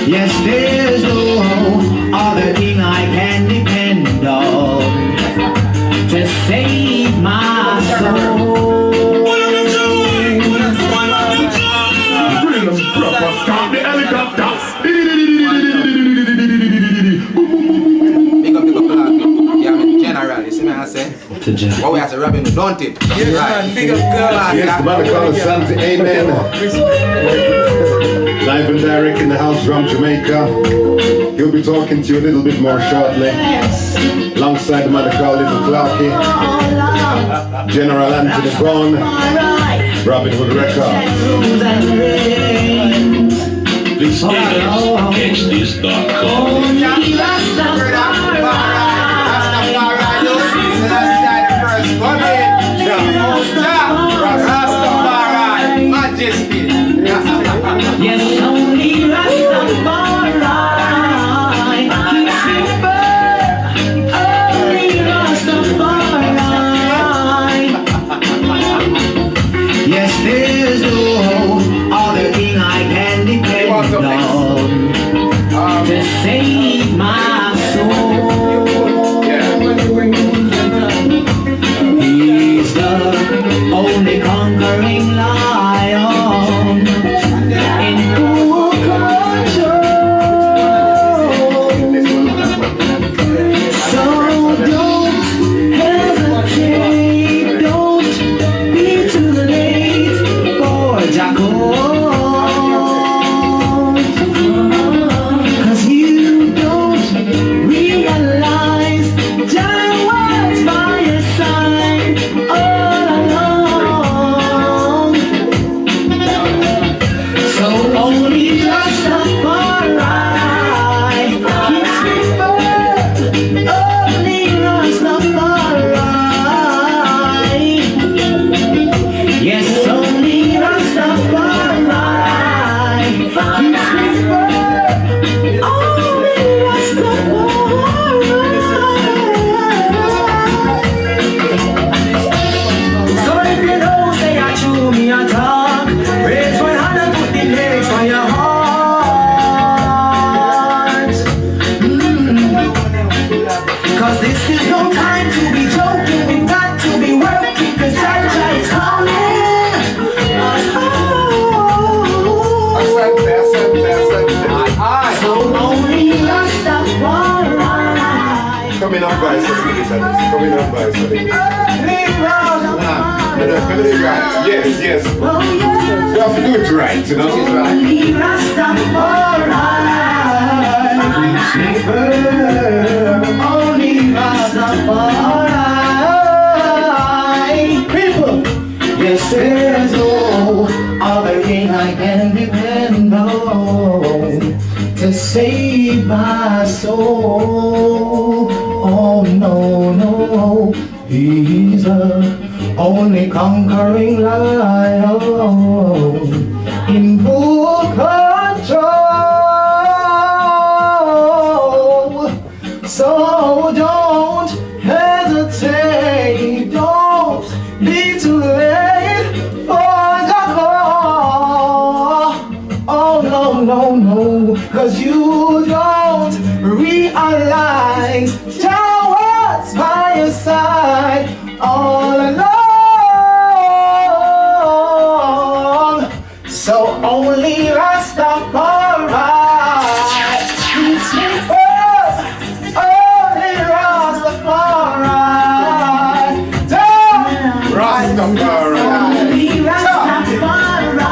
Yes, there's no other thing I can depend on to save my soul. Stop the helicopter. General, you see me I say? What we have to Robin, don't it? Yes, right. Big up yes, the man called Asante, amen. Live and direct in the house from Jamaica. He'll be talking to you a little bit more shortly. Alongside the man called Little Clarky, General Anthony Brown, Robin Hood Records. Please catch Yes, only Rastafari. Only Rastafari. Yes, there's no other thing I can depend on to save my soul. He's the only conquering lion in full control. So don't hesitate, don't be too late for Jacko. 'Cause you don't realize Jah was by your side all along. So only Rastafari keeps me first. Only Rastafari. Yes, only Rastafari keeps me first. Only Rastafari. So if you know, say I chew me a talk. Raise one hand and put the lyrics on your heart. 'Cause this is no time to be joking. We've got to be working, 'cause Jah is calling us home. So only Rastafari. Coming up by something. Coming up by something. Yes, yes. Oh, yeah. You have to do it right, you know. Only Rastafari. Only Rastafari. People, yes, there's no other thing I can depend on to save my soul. Oh no, no, he's the only conquering lion in full control. So don't hesitate, don't be too late for the call. Oh no, no, no, 'cause you don't realize Jah was by your side all along. So only Rastafari keeps me first. Only Rastafari. Rastafari. Only Rastafari.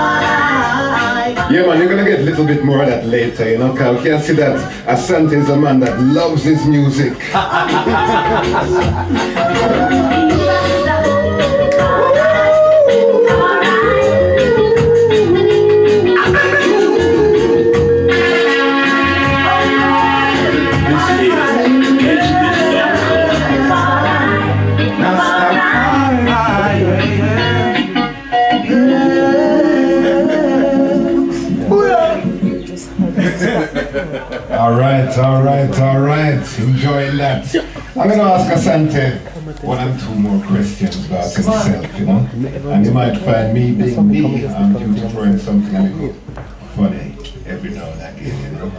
Yeah, man, you're gonna get a little bit more of that later, you know, because you can see that Asante is a man that loves his music. All right. Enjoying that. I'm going to ask Asante one and two more questions about himself, you know. And you might find me being me, I'm due to throw in something a little funny every now and again, you know.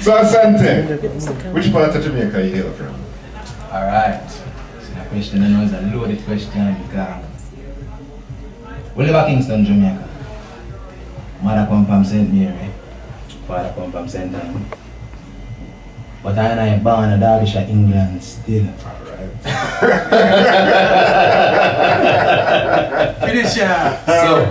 So Asante, which part of Jamaica you hail from? Alright. So the question I know is a loaded question because we live in Kingston, Jamaica. Mother come from St. Mary, father come from St. Anne. But I am born in Derbyshire, England still. Finish ya. So,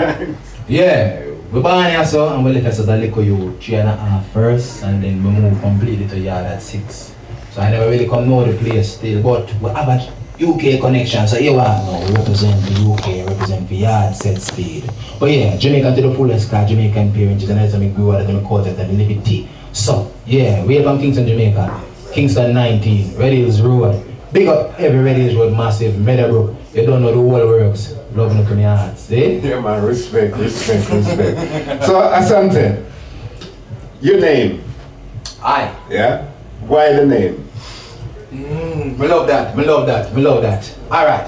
yeah, we born here so and we left us as a little youth, 3.5 first, and then we moved completely to yard at 6. So I never really come know the place still, but we have a UK connection, so here we are now, we represent the UK, represent the yard, set speed. But yeah, Jamaican to the fullest, because Jamaican parents, and that's me grew up, and me caught it, and liberty. So, yeah, we are from Kingston, Jamaica, Kingston 19, Red Hills Road. Big up every Red Hills Road, massive, Meadowbrook. You don't know the whole works. Loving up in your hearts, see? Yeah man, respect. So Asante, your name, Aye. yeah? Why the name? Me love that. Alright.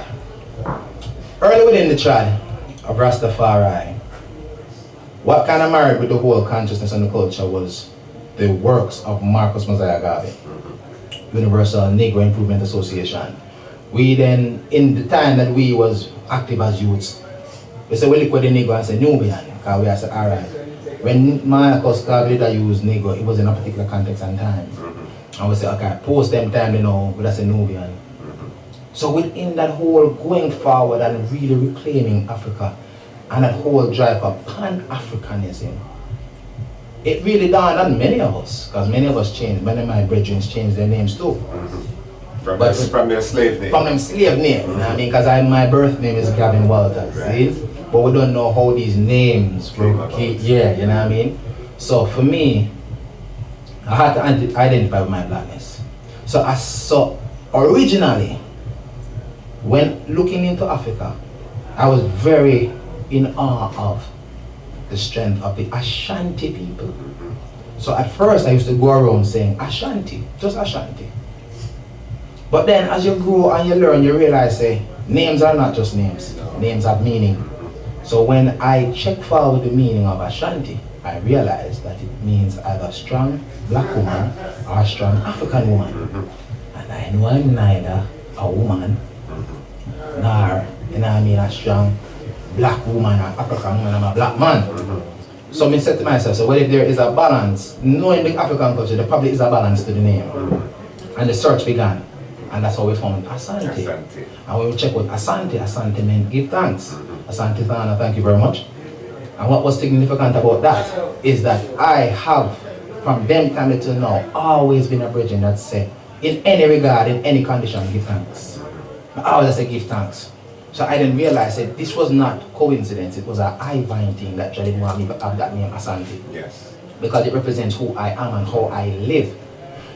Early within the tribe of Rastafari, what kind of married with the whole consciousness and the culture was the works of Marcus Mosiah Garvey, Universal Negro Improvement Association. We then, in the time that we was active as youths, we say we look at the Negro and say Nubian, because we say alright. When Marcus Garvey used Negro, it was in a particular context and time. And we say, okay, post them time, you know, we say Nubian. So within that whole going forward and really reclaiming Africa, and that whole drive for Pan-Africanism, it really dawned on many of us, because many of us changed, many of my brethren changed their names too. From their slave name. From them slave name, you know what I mean? Because my birth name is Gavin Walters, right. See? But we don't know how these names were, yeah, you know what I mean? So for me, I had to identify with my blackness. So I saw, originally, when looking into Africa, I was very in awe of the strength of the Ashanti people. So at first I used to go around saying Ashanti, just Ashanti. But then as you grow and you learn, you realize names are not just names, names have meaning. So when I check forward the meaning of Ashanti, I realized that it means either strong black woman or a strong African woman. And I know I'm neither a woman nor, you know what I mean, a strong black woman or African woman, I'm a black man. So I said to myself, so what if there is a balance, knowing the African culture, there probably is a balance to the name. And the search began. And that's how we found Asante. And when we check what Asante meant give thanks. Asante Thana, thank you very much. And what was significant about that is that I have, from them time till now, always been a brethren that say, in any regard, in any condition, give thanks. I always say give thanks. So I didn't realize that this was not coincidence, it was an eye-vine thing that Charlie wanted me to have that name Asante. Yes. Because it represents who I am and how I live.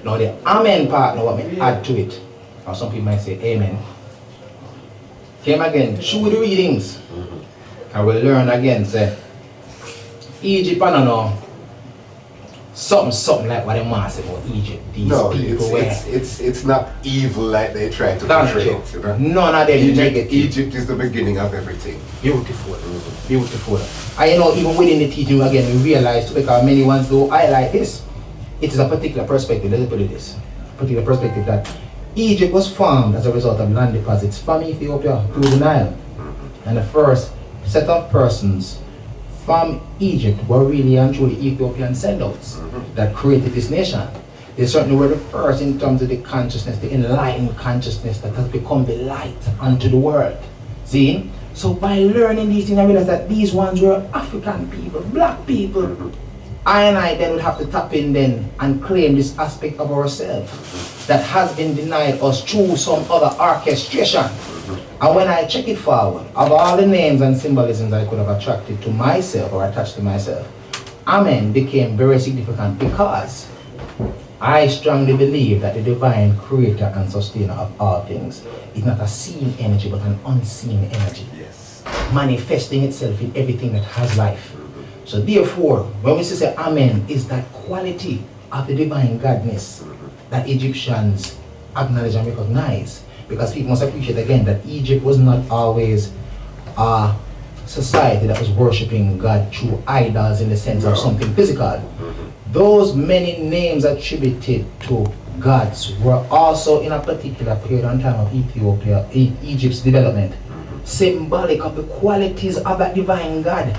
Now the amen part, now what me add to it, or some people might say amen, came again through the readings. And we'll learn again, say, Egypt, I don't know, something like what they want to say about Egypt. These people it's not evil like they try to portray it. You know? None of them negative. Egypt is the beginning of everything. Beautiful, beautiful. And you know, even within the teaching again, we realize too, because many ones do highlight this. It is a particular perspective, let's put it this. Particular perspective that Egypt was formed as a result of land deposits from Ethiopia through the Nile. And the first set of persons from Egypt were really and truly Ethiopian sendouts that created this nation. They certainly were the first in terms of the consciousness, the enlightened consciousness that has become the light unto the world. See? So by learning these things, I realized that these ones were African people, black people. I then would have to tap in then and claim this aspect of ourselves that has been denied us through some other orchestration. And when I check it forward, of all the names and symbolisms I could have attracted to myself or attached to myself, Amen became very significant because I strongly believe that the divine creator and sustainer of all things is not a seen energy but an unseen energy. Yes. Manifesting itself in everything that has life. So therefore, when we say Amen, is that quality of the divine godness that Egyptians acknowledge and recognize. Because people must appreciate again that Egypt was not always a society that was worshipping God through idols in the sense of something physical. Those many names attributed to gods were also in a particular period and time of Ethiopia, Egypt's development, symbolic of the qualities of that divine God.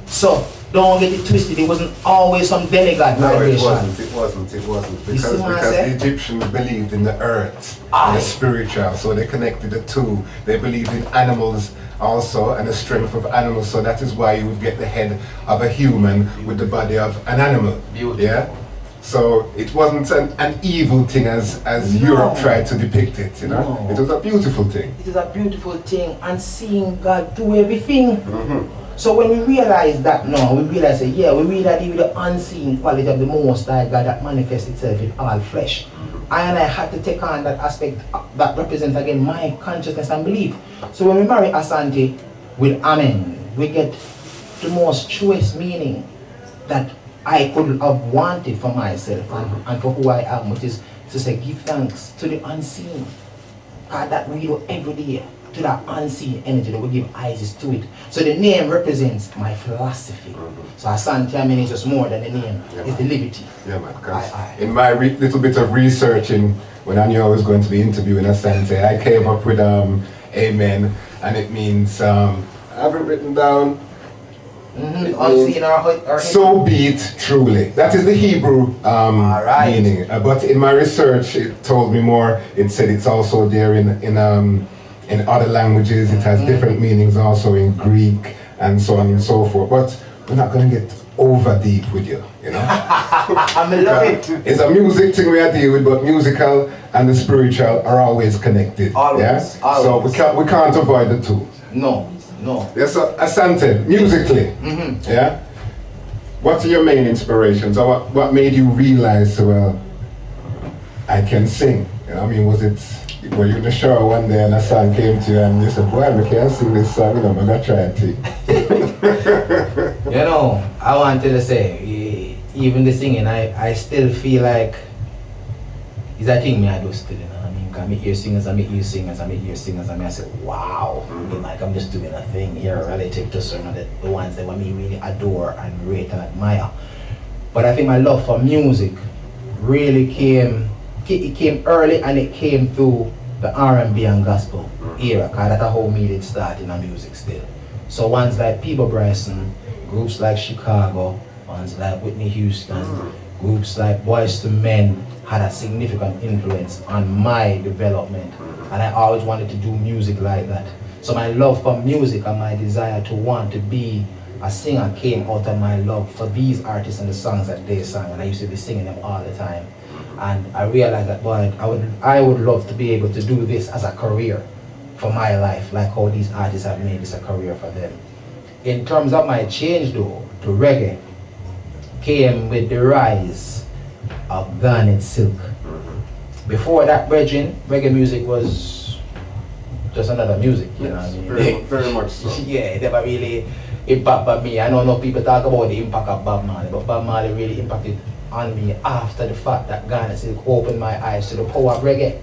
So don't get it twisted, it wasn't always some demigod vibration. It wasn't. Because the Egyptians believed in the earth and the spiritual, so they connected the two. They believed in animals also and the strength of animals, so that is why you would get the head of a human with the body of an animal. Beautiful. Yeah? So it wasn't an evil thing as Europe tried to depict it, you know? No. It was a beautiful thing. It is a beautiful thing, and seeing God do everything. So when we realize that now, we realize that, yeah, we really deal with the unseen quality of the Most High God that manifests itself in all flesh. I had to take on that aspect that represents again my consciousness and belief. So when we marry Asante with Amen, we get the most truest meaning that I could have wanted for myself and for who I am, which is to say give thanks to the unseen. God, that we do every day, to that unseen energy that we give eyes to it. So the name represents my philosophy. So Asante, I mean, it's just more than the name. It's the liberty. Yeah, man. 'Cause in my little bit of researching, when I knew I was going to be interviewing Asante, I came up with Amen, and it means I haven't written down. Unseen or So be it truly. That is the Hebrew meaning. But in my research, it told me more. It said it's also there in other languages. It has different meanings also in Greek and so on and so forth. But we're not going to get over deep with you, you know. I love it. It's a music thing we are dealing with, but musical and the spiritual are always connected. Always. So we can't avoid the two. No. Yes, so Asante, musically, yeah? What are your main inspirations, or what made you realize, well, I can sing? You know, I mean, were you in the shower one day and a song came to you and you said, boy, we can't sing this song, you know, I'm going to try it. You know, I wanted to say, even the singing, I still feel like it's a thing me I do still, you know. I meet your singers, I meet you singers, I meet your singers, I say, wow, like I'm just doing a thing here relative to some of the ones that me really adore and rate and admire. But I think my love for music really came early, and it came through the R&B and gospel era, because that's how me did start in the music still. So ones like Peebo Bryson, groups like Chicago, ones like Whitney Houston, groups like Boyz II Men had a significant influence on my development, and I always wanted to do music like that. So my love for music and my desire to want to be a singer came out of my love for these artists and the songs that they sang, and I used to be singing them all the time. And I realized that, boy, I would love to be able to do this as a career for my life, like how these artists have made this a career for them. In terms of my change though, to reggae, came with the rise of Garnet Silk. Before that, reggae music was just another music, you know what I mean? Very much so. Yeah, it never really impacted me. I know no people talk about the impact of Bob Marley, but Bob Marley really impacted on me after the fact that Garnet Silk opened my eyes to the power of reggae.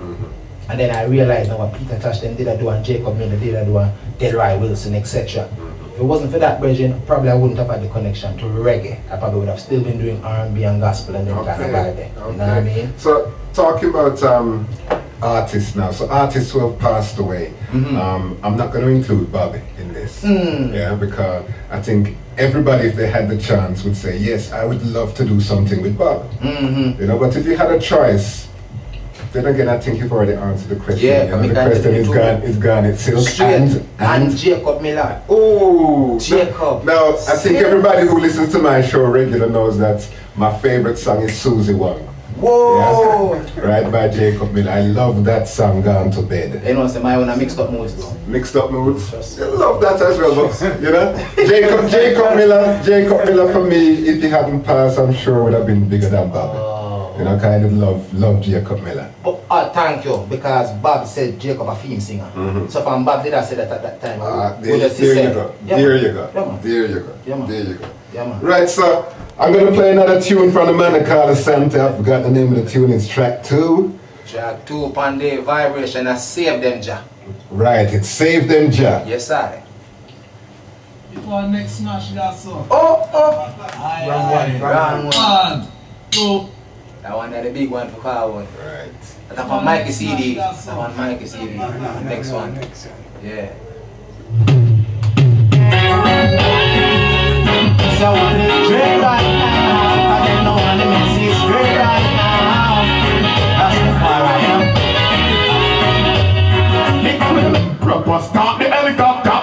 And then I realized now what Peter Tosh did I do, and Jacob Miller did I do, and Delroy Wilson, etc. If it wasn't for that, probably I wouldn't have had the connection to reggae. I probably would have still been doing R&B and gospel and then kind of vibe there. You know what I mean? So talking about artists now, so artists who have passed away, I'm not going to include Bobby in this, yeah, because I think everybody, if they had the chance, would say, yes, I would love to do something with Bob. You know, but if you had a choice, then again, I think you've already answered the question. Yeah, you know, the question is Garnet Silk and Jacob Miller. Oh, Jacob. Now, I think everybody who listens to my show regular knows that my favorite song is Susie Wong. Whoa! Yes? Right, by Jacob Miller. I love that song, Gone to Bed. You know, say my own mixed up moods though. Mixed up moods? I love that as well, but, you know, Jacob Miller for me, if he hadn't passed, I'm sure would have been bigger than Bob. You know, kind of love Jacob Miller. But thank you, because Bob said Jacob a theme singer. So from Bob did I say that at that time? There you go. There you go. There you go. Yeah, man. There you go. Yeah, man. Right, so I'm going to play another tune from the man that called Asante. I forgot the name of the tune. It's track 2. Track 2 upon the vibration and save them, Ja. Right, it Save Them, Ja. Yes, sir. for our next smash that song. Oh, oh. Round one. Two. That one, that the big one for car one. Right. That's on Mikey CD. That's on Mikey CD. Next one. Yeah. So I need straight right now. I don't know what the mess is straight right now. That's the far I am. Proper start the helicopter.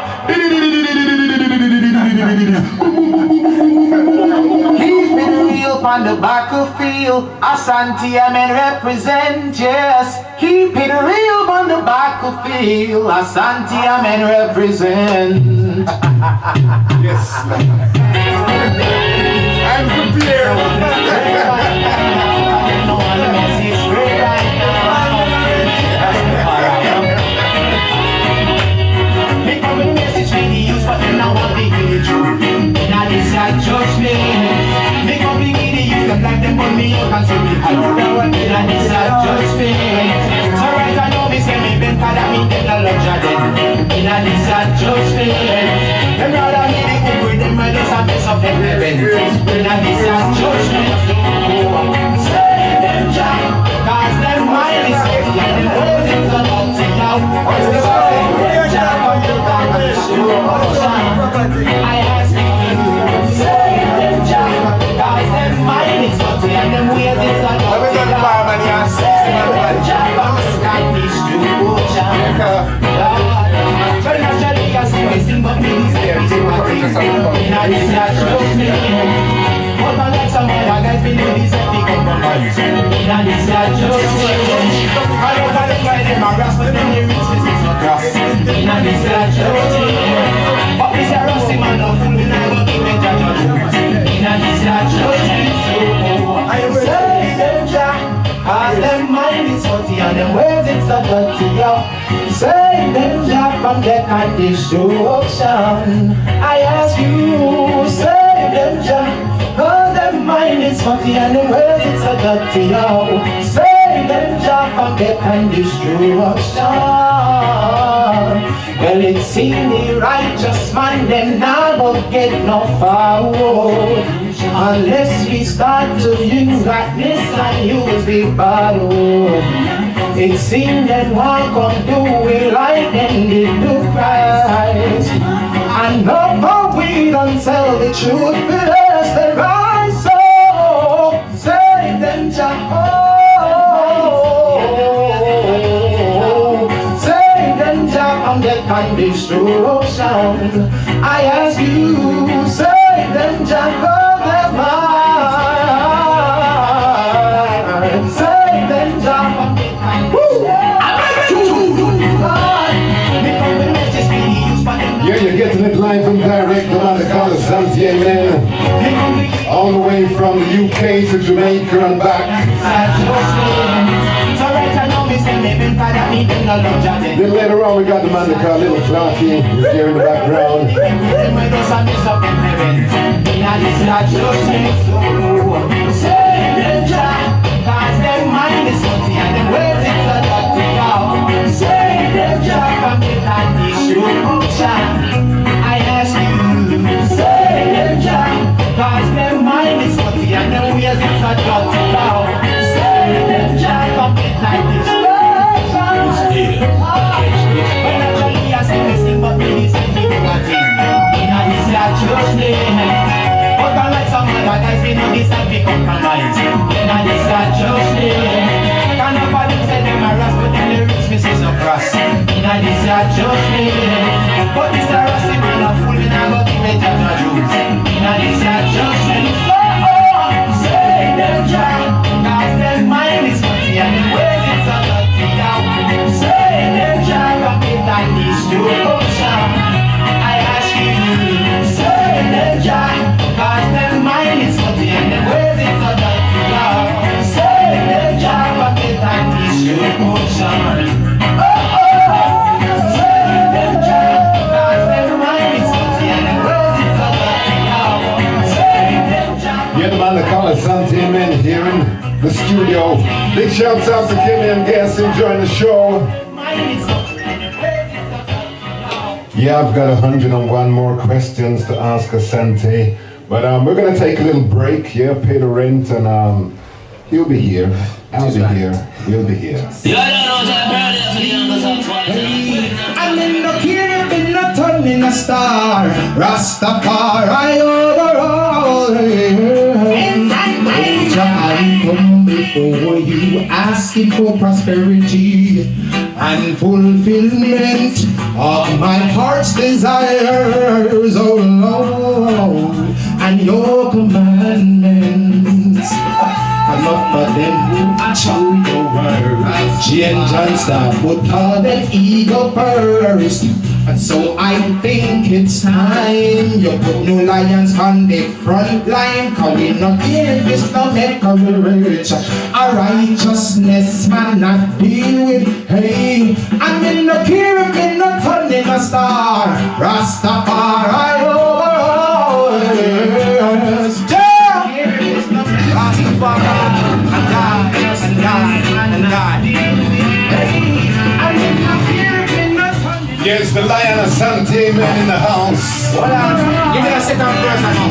Keep it real on the battlefield. Asante men represent, yes. Keep it real on the battlefield. Asante men represent. Yes. I'm prepared. Save them Jack from the destruction. I ask you, save them Jack, cause them mind is funky and them words it's a dirty yo. Save them Jack from the destruction. Well, it seems the righteous man them now won't get no forward unless we start to use darkness and use the battle. It seemed that one come do it like them did to Christ. And no more we don't tell the truth, but us the right soul. Save them, Jehovah. Save them, Jehovah, from death and destruction. I ask you, save them, Jehovah. Save them, Jehovah. Yeah, you're getting it live and direct on the call of Asante men. All the way from the UK to Jamaica and back. Then later on we got the man that called Little Clarky. He's here in the background. I ask you, say them Jack, cause their mind is funky and their ways it's a dirty now. Say them Jack, come get like this. But naturally I say this thing, but really say me do a thing. In a this a church name. But I like some other guys, we know this a big compromise. In a this a church name. Can't nobody say them a ras, but them the rich misses no cross. In a this a church name. But this a rusty man a fool in a go give me judge a juice. In a this a judgment. Say them Jack, cause them mind is funky and them ways it's a dirty out. Say them Jack, rock it like this to ocean. I ask you, say them Jack, cause them mind is funky and them ways it's a dirty out. Say them Jack, rock it like this to ocean. Yeah, the man that call Asante men here in the studio. Big shouts out to Kenny and Gas enjoying the show. Yeah, I've got 101 more questions to ask Asante, but we're gonna take a little break, yeah, pay the rent, and he'll be here, I'll be here, we'll be here. I'm in the cave, in the turn, in the star, Rastafari overall. I come before you, asking for prosperity and fulfillment of my heart's desires, oh Lord, and your commandments. I'm not for them who chew your words. Change and stop would call them ego first. And so I think it's time you put new lions on the front line. Cause we not in this no make a rich. A righteousness man not deal with. Hey, I'm in the cave, in the sun, in the star. Rastafari, oh, yes. Rastafari, and die, and die, and die. Hey, I'm in the cave, in the sun. Yes, the Lion Asante man in the house. Hold on. Give me a second verse now.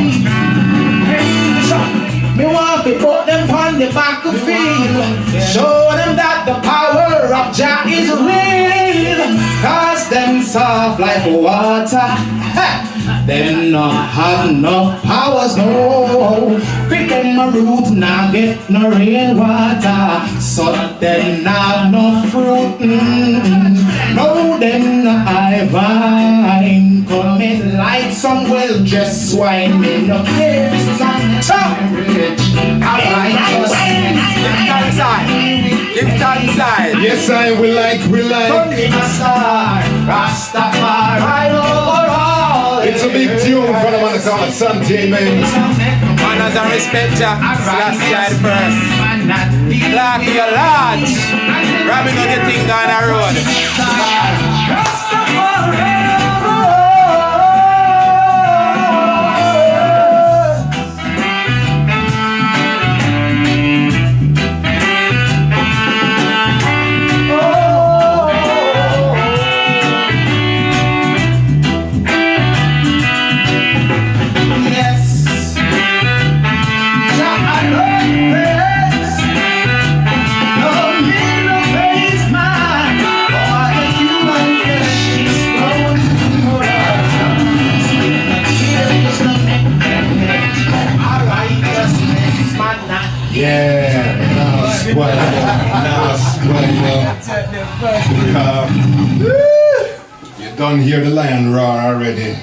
Me want to put them on the battlefield, show them that the power of Jah is real. Cause them soft like water, them not have no powers, no. Pick them a root, now get no real water. So them not no fruit, no them not high vine. Coming like some well-dressed swine. Me no care, some time rich. Give thanks side. Yes, I will like. It's a big tune for the man called Asante, man. Manners and respect ya. Last side first. Like your large. Robin on the thing down the road. You don't hear the lion roar already.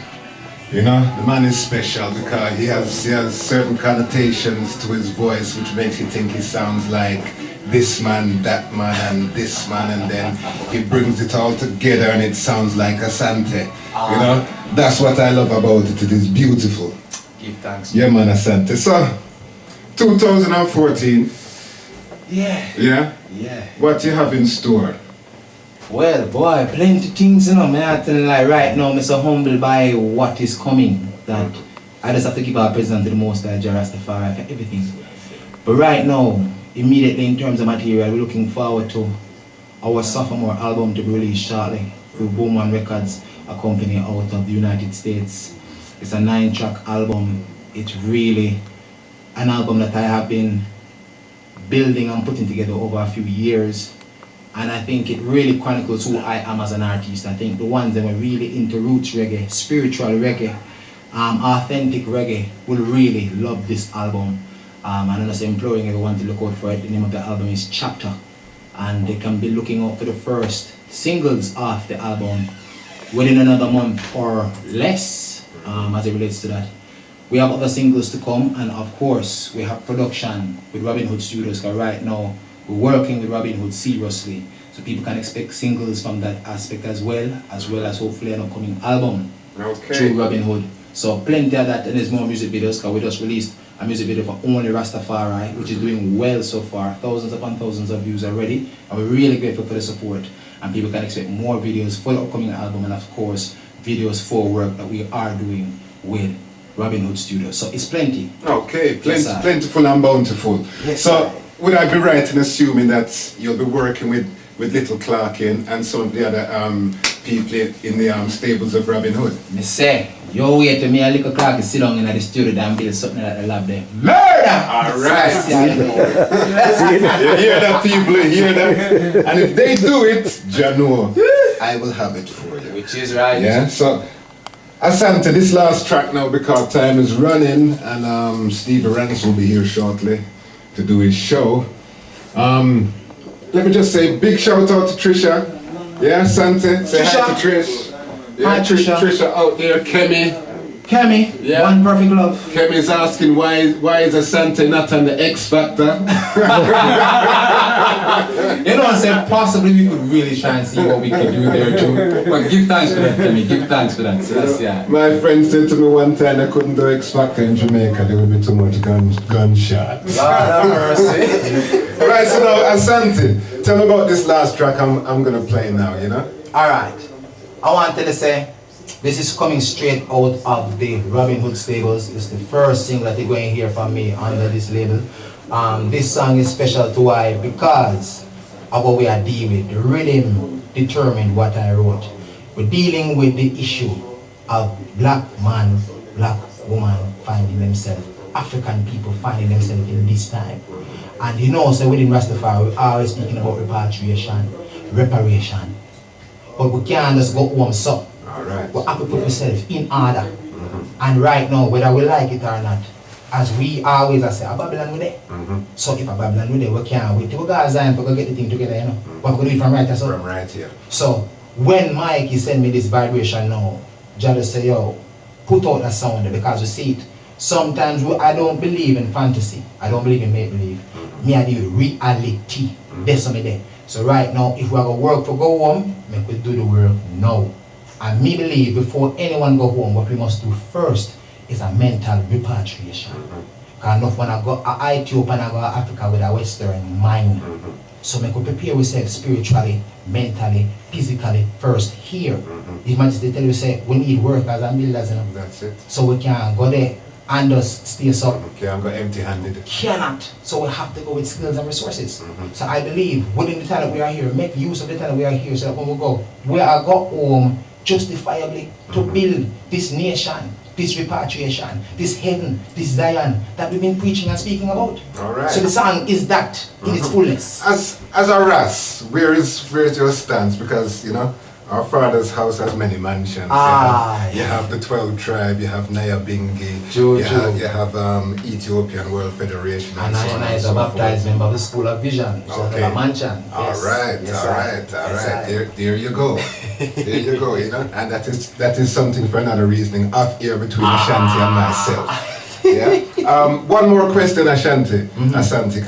You know, the man is special because he has certain connotations to his voice which makes you think he sounds like this man, that man, and this man, and then he brings it all together and it sounds like Asante. You know, that's what I love about it. It is beautiful. Give thanks. Yeah, man, Asante. So, 2014. Yeah. Yeah? Yeah. What you have in store? Well, boy, plenty things, you know. I tell you, like right now, I'm so humbled by what is coming that I just have to give our president to the most Jah Rastafari for everything. But right now, immediately in terms of material, we're looking forward to our sophomore album to be released shortly through Boom One Records, a company out of the United States. It's a 9-track album. It's really an album that I have been building and putting together over a few years. And I think it really chronicles who I am as an artist. I think the ones that were really into roots reggae, spiritual reggae, authentic reggae will really love this album. And I'm just imploring everyone to look out for it. The name of the album is Chapter. And they can be looking out for the first singles off the album within another month or less, as it relates to that. We have other singles to come, and of course, we have production with Robin Hood Studios, because right now, we're working with Robin Hood seriously, so people can expect singles from that aspect as well as hopefully an upcoming album through Robin Hood. So plenty of that, and there's more music videos, because we just released a music video for Only Rastafari, which is doing well so far, thousands upon thousands of views already, and we're really grateful for the support, and people can expect more videos for the upcoming album, and of course, videos for work that we are doing with Robin Hood Studios. So it's plenty. Okay, Yes, plentiful and bountiful. Yes, so, would I be right in assuming that you'll be working with Little Clarkin and some of the other people in the stables of Robin Hood. Me say, yo wait till me a little clock sit down in the studio and build something at the lab there. Murder! Alright. You hear that, people, you hear that? And if they do it, Jano, I will have it for you. Which is right. Yeah, so Asante, this last track now because time is running and Stevie Rance will be here shortly to do his show. Let me just say big shout out to Trisha. Yeah, Asante, say hi to Trish. Yeah, Hi, Trisha. Trisha out there, Kemi. Kemi, Yeah. one perfect love. Kemi's asking why is Asante not on the X Factor? You know, I said possibly we could really try and see what we could do there too. But give thanks for that, Kemi. Give thanks for that. So that's My friend said to me one time I couldn't do X Factor in Jamaica, there would be too much gunshots. God have mercy. Right, so now Asante, tell me about this last track I'm gonna play now, you know? Alright. I wanted to say this is coming straight out of the Robin Hood stables. It's the first single that you're going to hear from me under this label. This song is special to why? Because of what we are dealing with. The rhythm determined what I wrote. We're dealing with the issue of black man, black woman finding themselves, African people finding themselves in this time. And you know, so within Rastafari, we're always speaking about repatriation, reparation. But we can't just go home so. Alright. We have to put ourselves in order. And right now, whether we like it or not, as we always say, a Babylon with it. So if a Babylon with it, we can't wait till we go Zion to go get the thing together, you know. But we do it from right here. From right here. So when Mikey sent me this vibration now, just say, yo, put out a sound there because you see it. Sometimes I don't believe in fantasy. I don't believe in make-believe. Me, I do reality. That's something there. So right now, if we are going to work to go home, make we do the work now. And me believe before anyone go home, what we must do first is a mental repatriation. Because enough when I go to Ethiopia and I go to Africa with a Western mind. So make we prepare ourselves spiritually, mentally, physically first here. His Majesty tell you say we need workers and builders, you know. That's it. So we can go there and just stay up. Can't go empty-handed. Cannot. So we have to go with skills and resources. So I believe within the time that we are here, make use of the time that we are here so that when we are go home justifiably to build this nation, this repatriation, this heaven, this Zion that we've been preaching and speaking about. Alright. So the song is that in its fullness. As a Ras, where is your stance? Because you know, our father's house has many mansions. You have the 12 tribe, you have Nyabingi, you have Ethiopian World Federation, And so on I and is so a baptized forth. member of the School of Vision, which is a mansion. Alright, Yes, alright. Yes, There you go. There you go, you know. And that is something for another reasoning off here between Ashanti and myself. Yeah. One more question, Ashanti. Asante.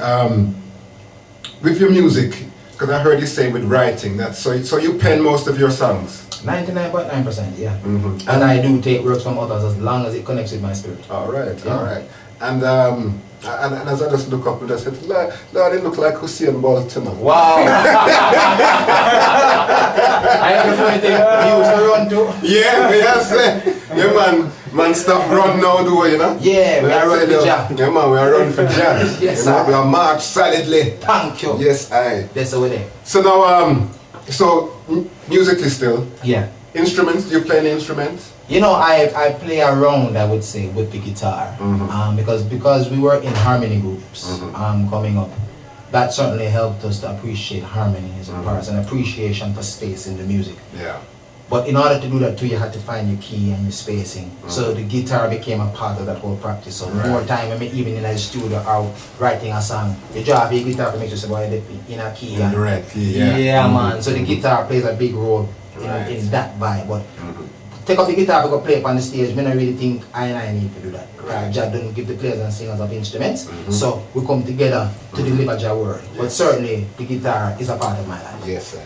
With your music, because I heard you say with writing that so you pen most of your songs. 99.9%, yeah. And I do take works from others as long as it connects with my spirit. Alright, alright. And as I just look up and I said, Lord, it look like Hussein Bolt to me. Wow! I have a funny thing, you used to run too. Yeah, yes. Yeah, man, stuff run now, do you know? Yeah, we are running for Jah. Yeah, man, we are running for Jah. Yes, you know, sir. we are march solidly. Thank you. Yes, I. That's the way there. So now, musically still, Yeah. instruments, do you play any instruments? You know, I play around, I would say, with the guitar. Because we were in harmony groups coming up. That certainly helped us to appreciate harmony as a part, and appreciation for space in the music. Yeah. But in order to do that too, you had to find your key and your spacing. So the guitar became a part of that whole practice. So more time when even in the studio or writing a song, you drop your guitar to make sure somebody in a key. In the right key, yeah. Yeah, man. So the guitar plays a big role in that vibe. But take off the guitar to go play up on the stage, I don't really think I need to do that. Jah don't give the players and singers of instruments. So we come together to deliver Jah word. But certainly the guitar is a part of my life. Yes, sir.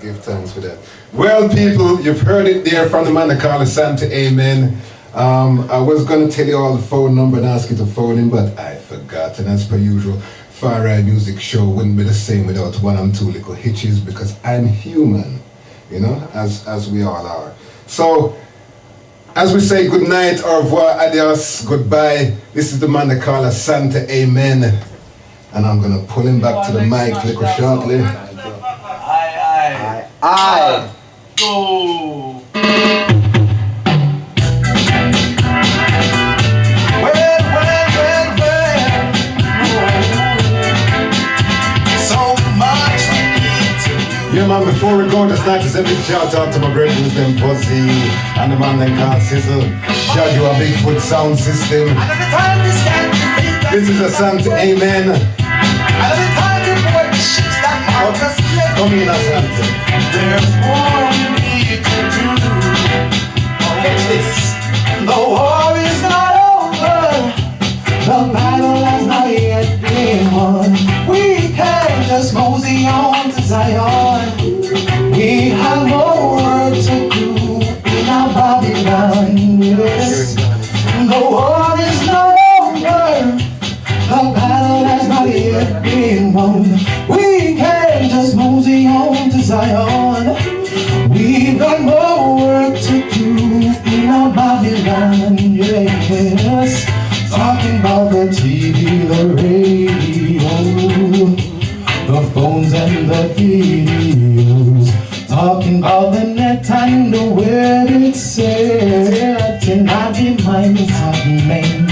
Give thanks for that. Well, people, you've heard it there from the man that called Asante. Amen. I was going to tell you all the phone number and ask you to phone in, but I forgot. And as per usual, Fari Muzik show wouldn't be the same without one and two little hitches because I'm human, you know, as we all are. So, as we say good night, au revoir, adios, goodbye, this is the man that called Asante. Amen. And I'm going to pull him back to the mic little shortly. Aye. go. Yeah, man, before we go, just like to say a big shout out to my brethren, them Fuzzy, and the man them called Sizzle. Shout you a Bigfoot sound system. This is Asante, amen. Come in, Asante. There's more we need to do. Catch this. The war is not over. The battle has not yet been won. We can't just mosey on to Zion. We have more work to do in our Babylon. Yes. The war is not over. The battle has not yet been won. We can't just mosey on to Zion. We've got more work to do in our Babylon. Yes. Talking about the TV, the radio, the phones and the videos. Talking about the net and the web itself. And I remind me something.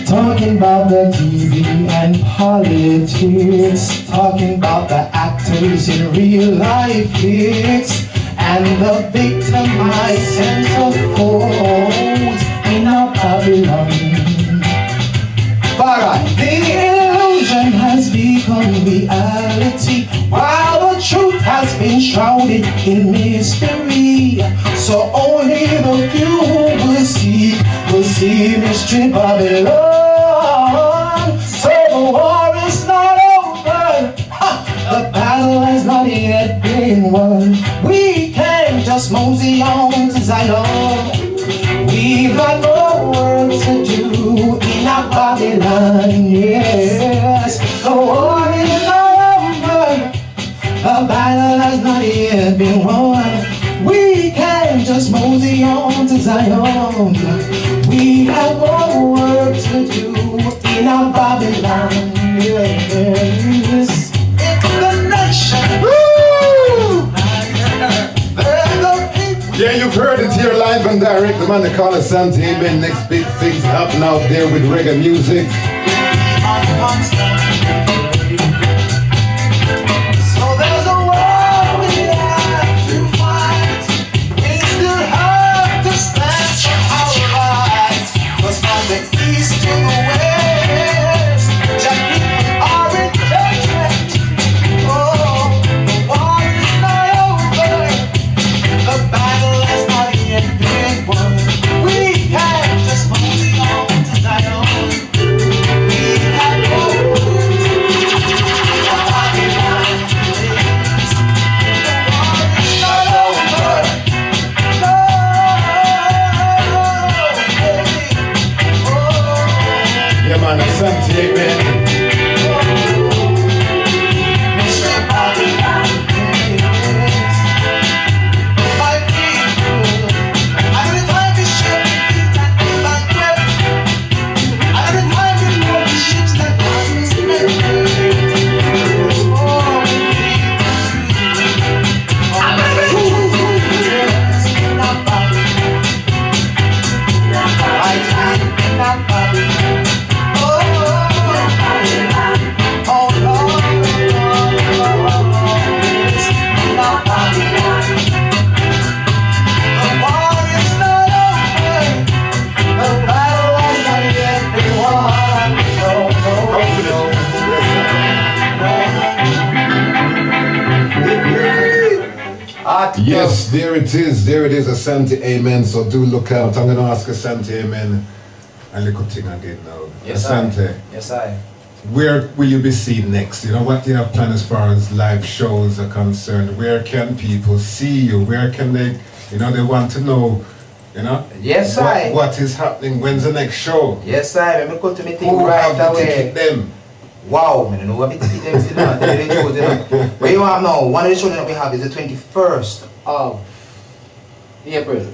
Talking about the TV and politics. Talking about the actors in real life hits. And the victimized centerfolds in our Babylon. Alright, the illusion has become reality, while the truth has been shrouded in mystery. So only the few who will see mystery Babylon. So the war is not over. The battle has not yet been won. We can't just mosey on to Zion. We've got more work to do in our Babylon, yes. The war is not over. The battle has not yet been won. We can't just mosey on to Zion. We have more work to do in our Babylon, yes. The nation. Woo! Yeah, you've heard it here live and direct. The man they call Asante, amen. Next big things happen out there with reggae music. So there's a war we have to fight. We still have to stand for our rights. 'Cause from the east to the west, just people are in judgment. Oh, the war is not over. The battle has not yet been won. We can't just move on to Zion. We have more work to do. The war is not over. No, baby. Yeah, man, Asante, amen. Yes, there it is, Asante, amen. So do look out. I'm going to ask Asante, amen, a little thing again now. Yes, Asante, Yes, I. where will you be seen next? You know, what do you have planned as far as live shows are concerned? Where can people see you? Where can they, you know, they want to know, you know? Yes, I. What is happening? When's the next show? Yes, I. Let me go to me thing Who right have the away. ticket them? Wow, man, I know what we ticket them still not. Tell you the truth, you know. But you have now, one of the shows that we have is the 21st of April.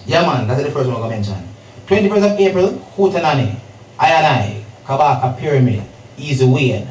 Yeah, man, that's the first one I'm going to mention. 21st of April, Hootenanny, I, Kabaka Pyramid, Easy Wayne,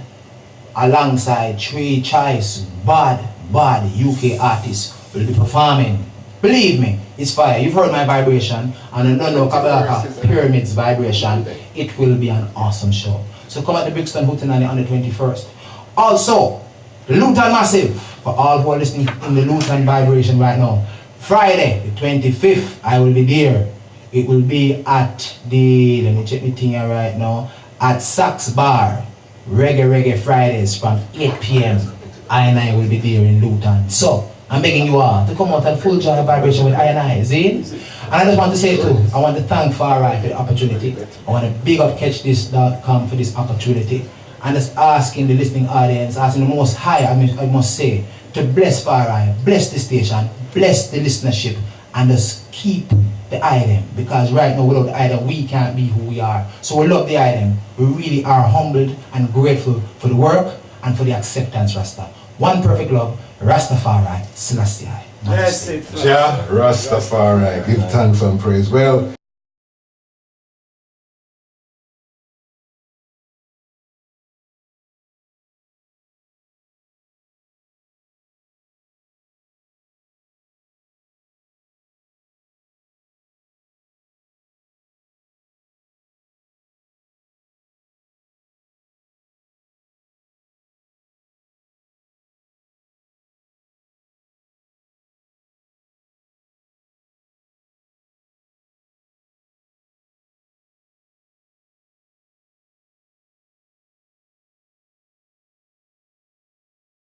alongside Tree Choice, bad UK artists, will be performing. Believe me, it's fire. You've heard my vibration, and I don't know Kabalaka Pyramids vibration. It will be an awesome show. So come at the Brixton Hootenanny on the 21st. Also, Luton Massive, for all who are listening in the Luton vibration right now. Friday, the 25th, I will be there. It will be at the, let me check the thing here right now, at Sax Bar, Reggae Fridays from 8 p.m. I and I will be there in Luton. So, I'm begging you all to come out and full joy vibration with I and I, see? And I just want to say too, I want to thank Fari for the opportunity. I want to big up catchthis.com for this opportunity. And just asking the listening audience, asking the Most High, I must say, to bless Fari, bless the station, bless the listenership, and just keep the item. Because right now, without the item, we can't be who we are. So we love the item. We really are humbled and grateful for the work and for the acceptance, Rasta. One perfect love, Rastafari, Selassie. Yes, Jah Rastafari, give thanks and praise. Well,